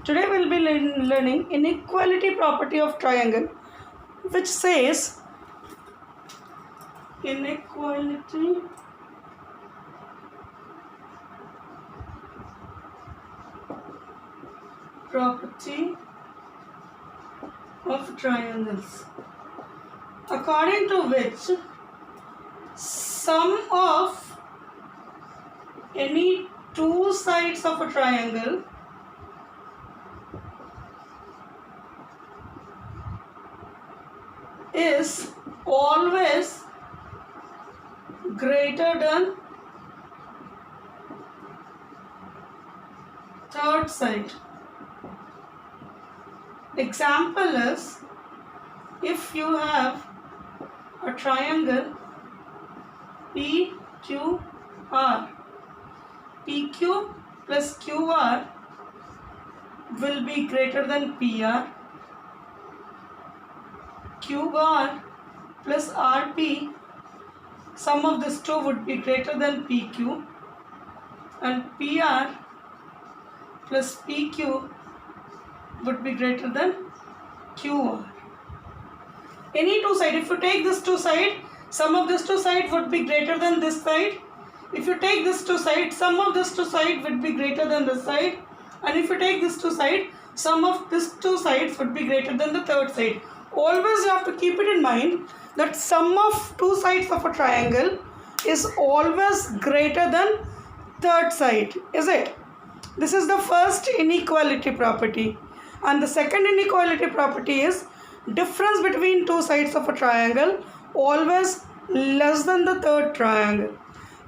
Today we'll be learning inequality property of triangle, which says inequality property of triangles, according to which sum of any two sides of a triangle is always greater than third side. Example is, if you have a triangle PQR, PQ plus QR will be greater than PR, QR plus RP, sum of these two would be greater than PQ, and PR plus PQ would be greater than QR. Any two side, if you take this two side, sum of this two side would be greater than this side. If you take this two side, sum of this two side would be greater than this side. And if you take this two side, sum of these two sides would be greater than the third side. Always you have to keep it in mind that sum of two sides of a triangle is always greater than third side, is it? This is the first inequality property. And the second inequality property is difference between two sides of a triangle always less than the third triangle.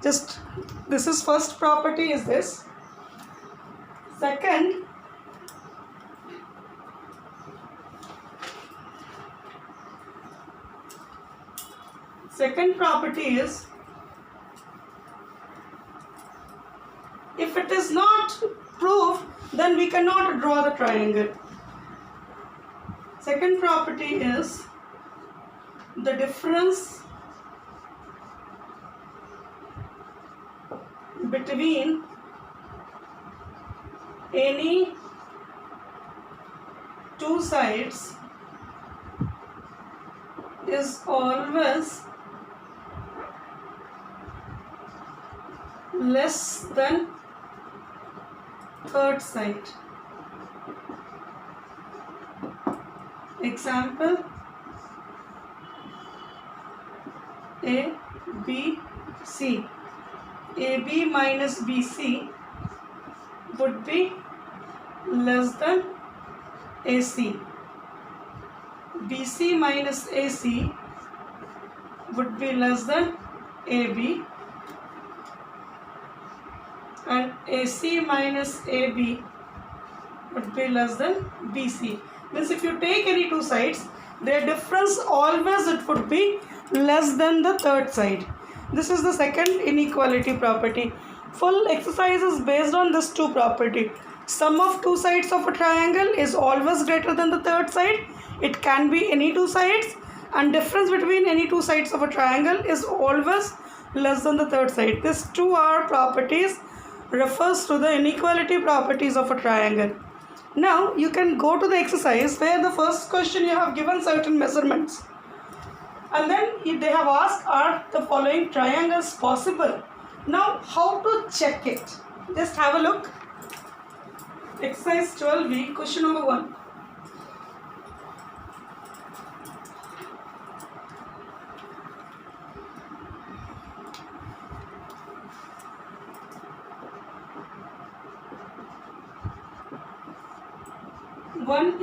Just this is first property is this. Second property is, if it is not proved, then we cannot draw the triangle. Second property is the difference between any two sides is always less than third side. Example, A, B, C. AB minus BC would be less than AC. BC minus AC would be less than AB. And AC minus AB would be less than BC. Means if you take any two sides, their difference always it would be less than the third side. This is the second inequality property. Full exercise is based on this two property. Sum of two sides of a triangle is always greater than the third side. It can be any two sides, and difference between any two sides of a triangle is always less than the third side. These two are properties refers to the inequality properties of a triangle. Now you can go to the exercise where the first question you have given certain measurements, and then they have asked, are the following triangles possible? Now how to check it? Just have a look. Exercise 12B, question number 1.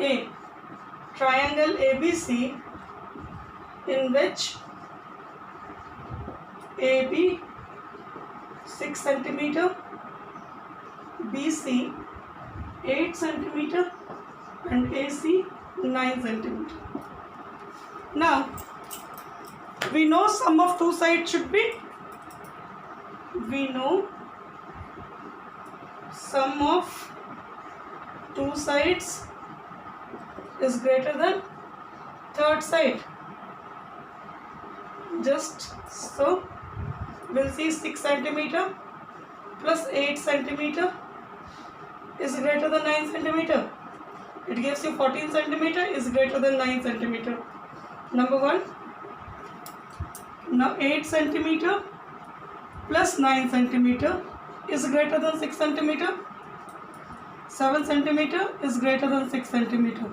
A triangle ABC in which AB 6 cm, BC 8 cm and AC 9 cm. Now we know sum of two sides should be, we know sum of two sides is greater than third side. Just so we'll see 6 cm plus 8 cm is greater than 9 cm. It gives you 14 centimeter is greater than 9 centimeter. Number 1. Now 8 centimeter plus 9 centimeter is greater than 6 centimeter. 7 centimeter is greater than 6 centimeter.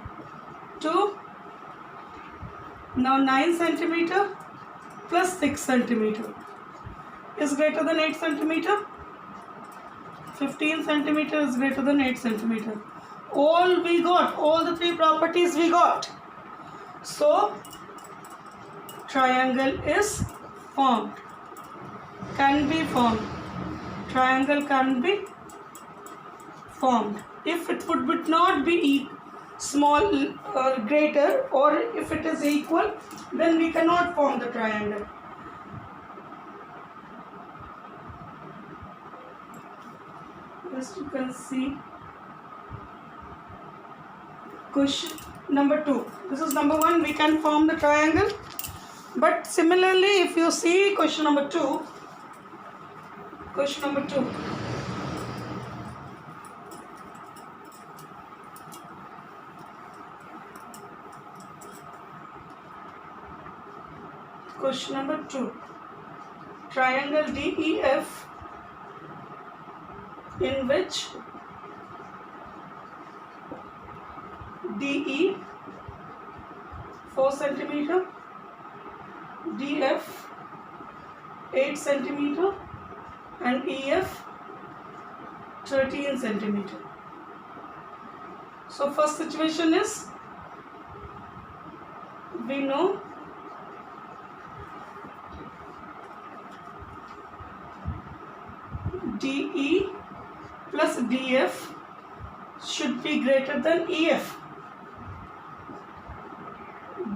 2. Now 9 centimeter plus 6 centimeter is greater than 8 centimeter. 15 centimeter is greater than 8 centimeter. All we got, all the 3 properties we got. So triangle is formed, can be formed. Triangle can be formed. If it would not be small greater, or if it is equal, then we cannot form the triangle. As you can see, question number 2. This is number 1, we can form the triangle. But similarly, if you see question number 2, question number 2. Question number 2. Triangle DEF, in which DE 4 centimeter, DF 8 centimeter and EF 13 centimeter. So first situation is, we know DE plus DF should be greater than EF,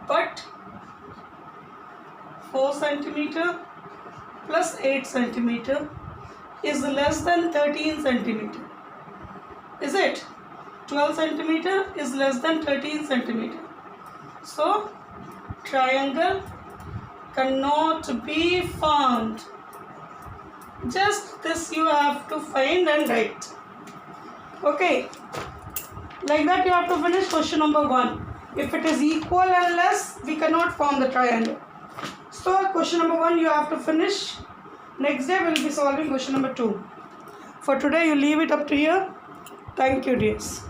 but 4 centimeter plus 8 centimeter is less than 13 centimeter. Is it? 12 centimeter is less than 13 centimeter. So triangle cannot be formed. Just this you have to find and write. Okay, like that you have to finish question number 1. If it is equal and less, we cannot form the triangle. So question number 1 you have to finish. Next day we will be solving question number 2. For today you leave it up to here. Thank you, dears.